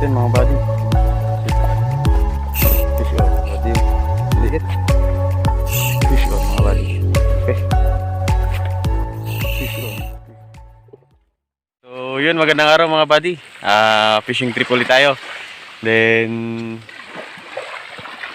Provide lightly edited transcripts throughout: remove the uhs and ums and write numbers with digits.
natin mga buddy. Fish on buddy. Liit. Fish on mga buddy. Okay. Fish on. So yun, magandang araw mga buddy. Fishing trip ulit tayo. Then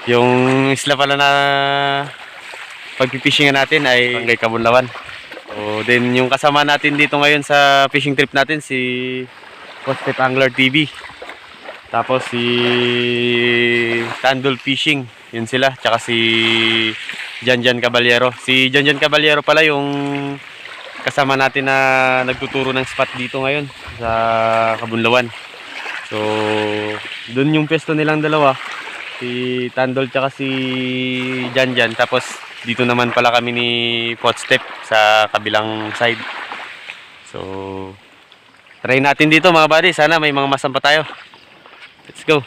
yung isla pala na pagpipishing natin ay kay Kabunlawan. So then yung kasama natin dito ngayon sa fishing trip natin si Postep Angler TV. Tapos si Tandol Fishing, yun sila, tsaka si Janjan Caballero. Si Janjan Caballero pala yung kasama natin na nagtuturo ng spot dito ngayon sa Kabunlawan. So doon yung pwesto nilang dalawa, si Tandol tsaka si Janjan. Tapos dito naman pala kami ni Footstep sa kabilang side. So try natin dito mga buddy, sana may mga masampa tayo. Let's go.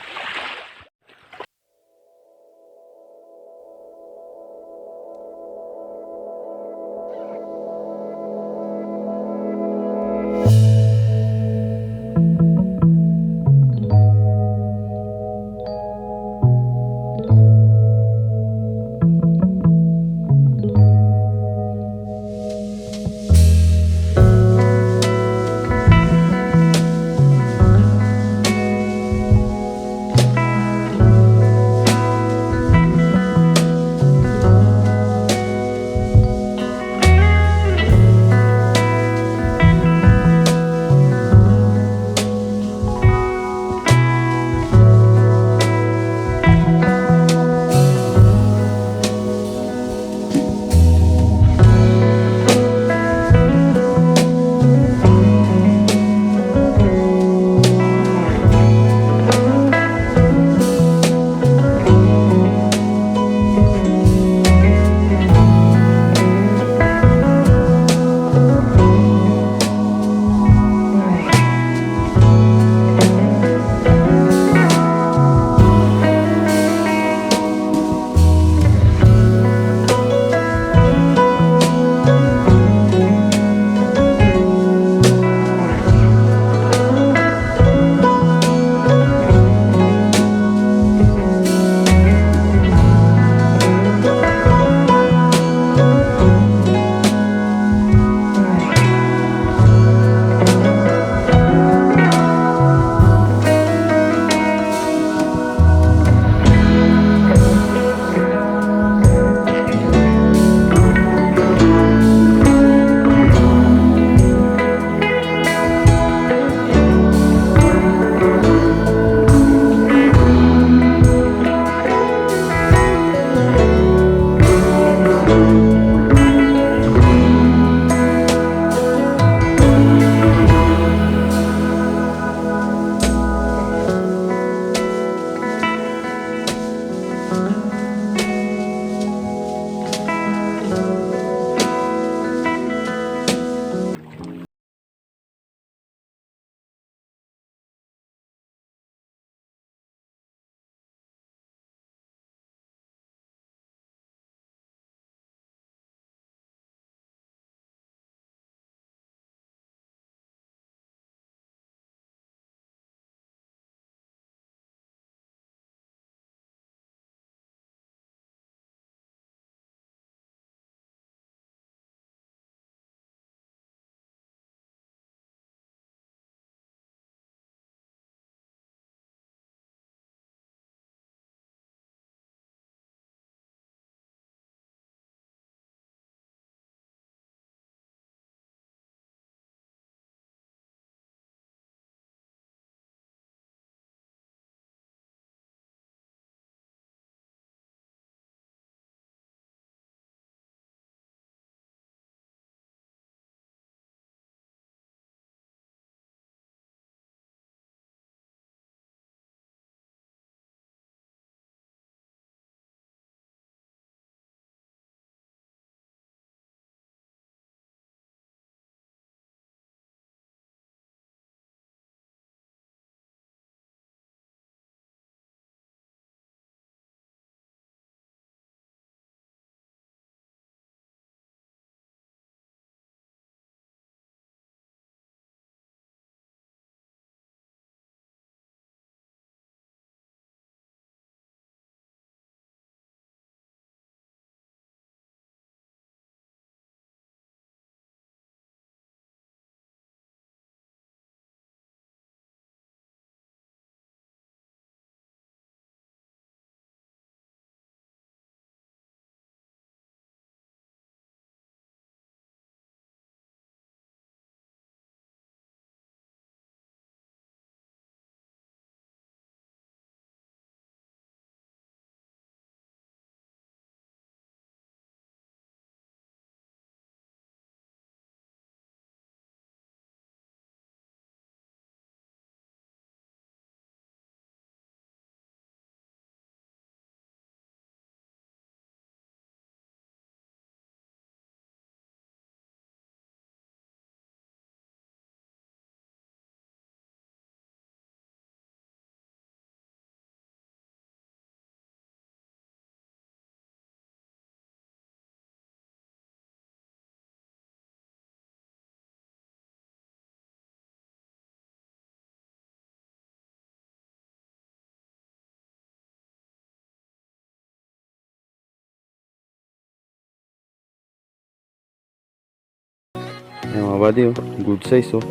Yung mga buddy, oh. Good size, oh.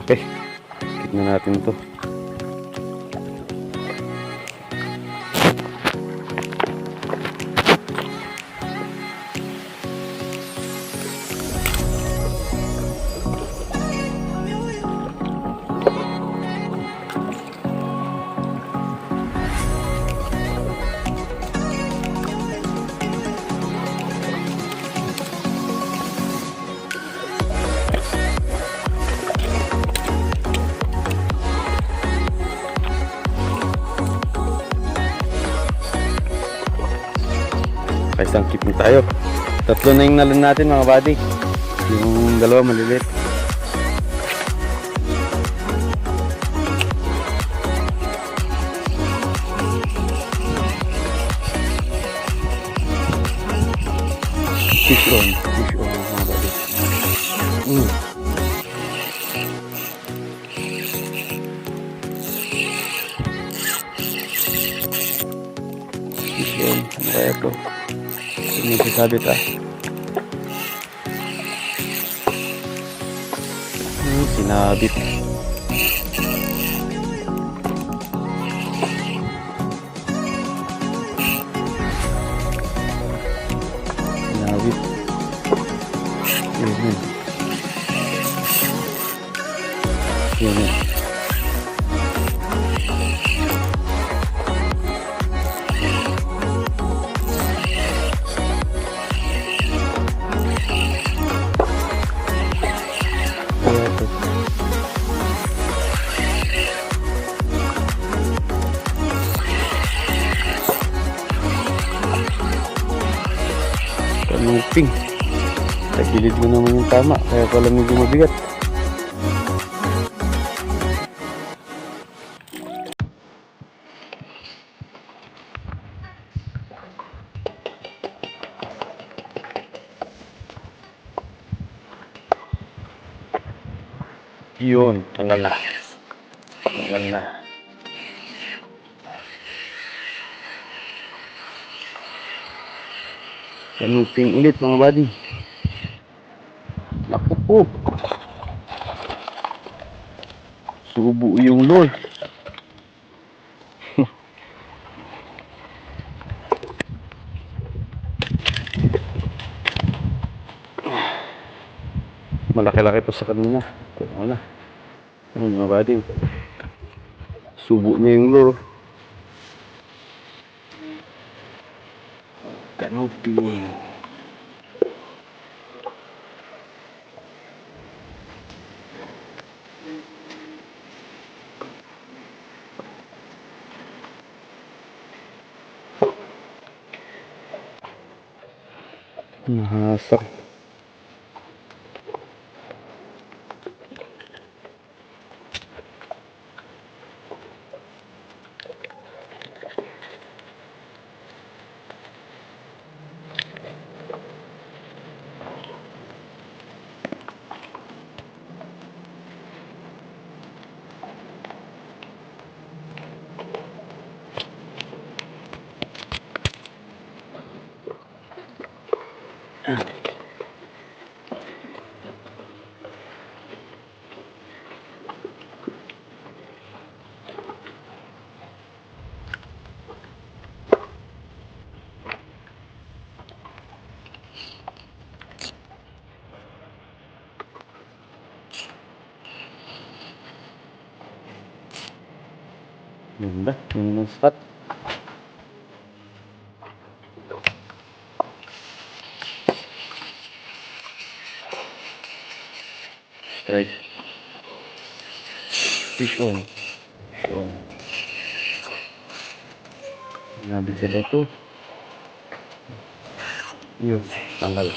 Okay. Tignan natin to. Isang keep na tayo. Tatlo na yung nalan natin mga buddy. Yung dalawa maliliit. Fish on mga buddy. Fish on, ano kaya ito? Hindi sasabit sinabit. Sinabit. Yan. Kanuping. Tagilid mo naman yung tama, kaya pala medyo mabigat. Yun, tanggal na. Kanuping ulit mga buddy. Naku po. Subo yung lure. Malaki-laki pa sa kanina. Wala. Ayun mga buddy. Subo niya yung lure. Kanuping. Nahasak. Yun ba? Yun yung spot. Strike. Fish on. Nabi sila ito. Yun. Tanggal.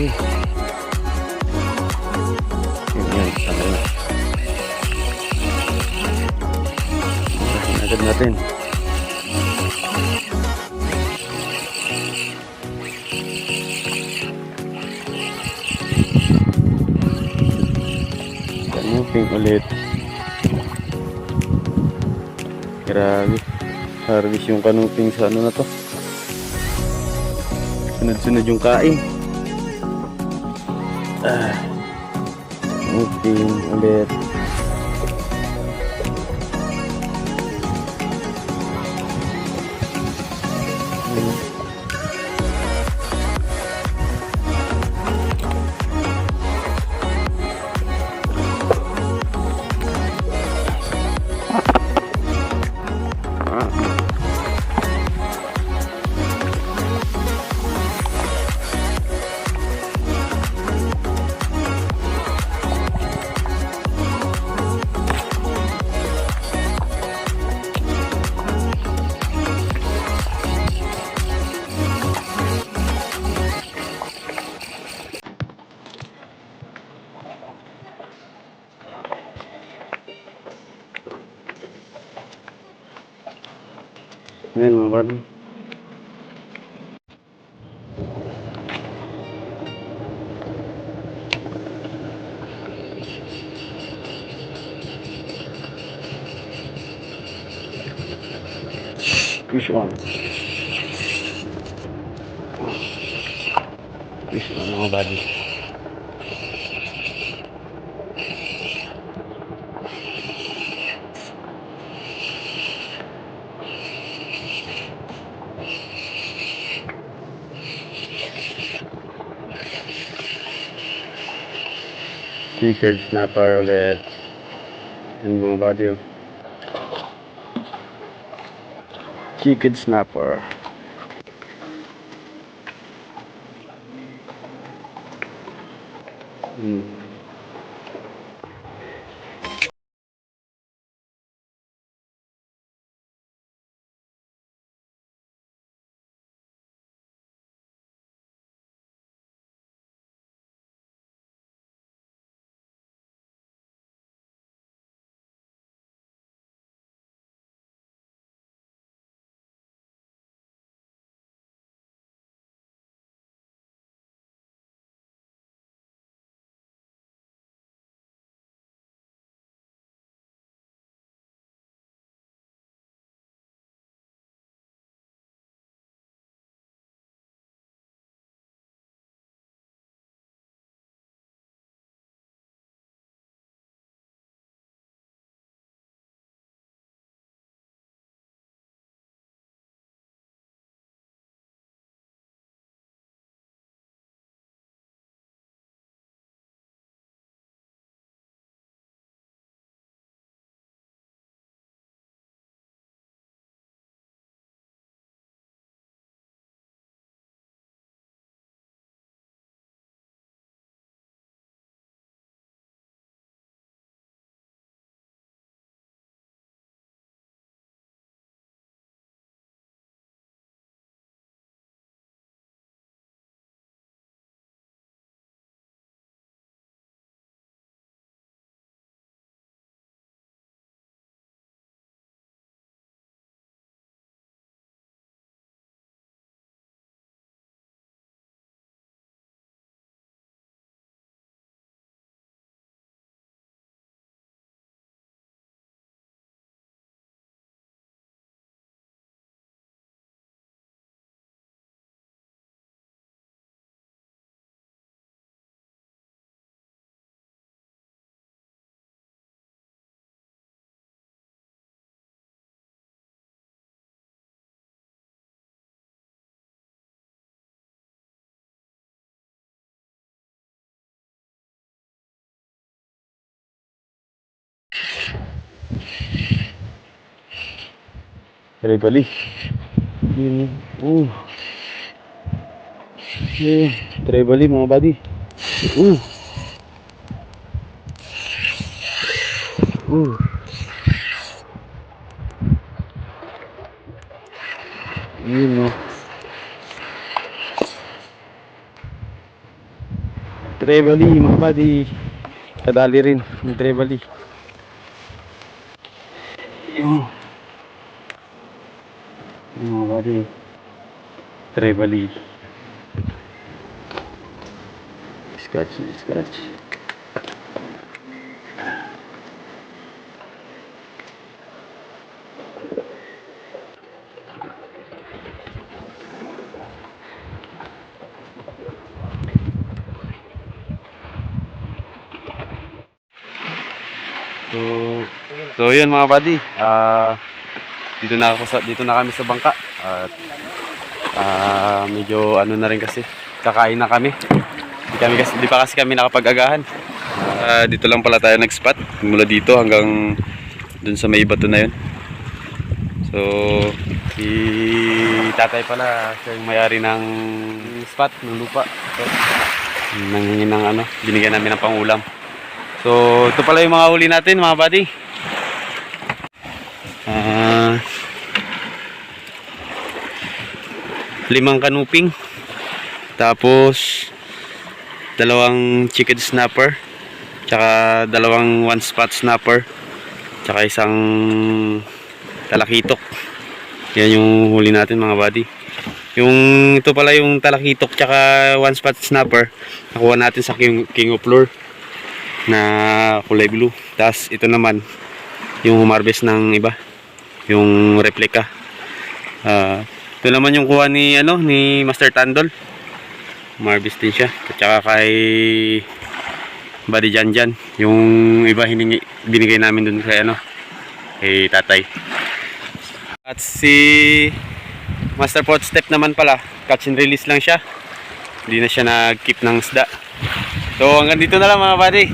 Yan, tama na. Agad natin. Kanuping ulit. Grabe. Harvest yung kanuping sa ano na to. Sunod-sunod yung kain. Kanuping ulit. Ayan mga buddy. Fish on. Fish on mga buddy. Chicken snapper ulit. Ayan mga buddy. Chicken snapper. Tribali. Yun. Tribali mga buddy. Uh. Yun no. Trevally mga buddy. Kadali rin yung trevally. Yung mga buddy. Trevally. Scratch. So yun mga buddy. Dito na kami sa bangka. At medyo ano na rin kasi kakain na kami. Di pa kasi kami nakapag-agahan. Dito lang pala tayo nag-spot mula dito hanggang dun sa may bato na yun. So si tatay pala siya yung may-ari ng spot, ng lupa. So, nangingin ng ano, binigyan namin ng pangulam. So ito pala yung mga huli natin mga buddy. 5 kanuping, tapos 2 chicken snapper, tsaka 2 one spot snapper, tsaka 1 talakitok. Yan yung huli natin mga buddy. Yung ito pala yung talakitok tsaka one spot snapper nakuha natin sa King of Lure na kulay blue. Tapos ito naman yung humarbest ng iba, yung replica. Ito naman yung kuha ni Master Tandol. Humarbest din siya. At saka kay Buddy Janjan. Yung iba binigay namin dun kay kay tatay. At si Master Footstep naman pala, catch and release lang siya. Hindi na siya nag-keep ng isda. So hanggang dito na lang mga buddy.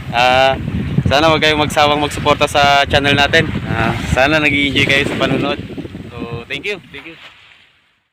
Sana wag kayong magsawang magsuporta sa channel natin. Sana nag-i-enjoy kayo sa panonood. So thank you.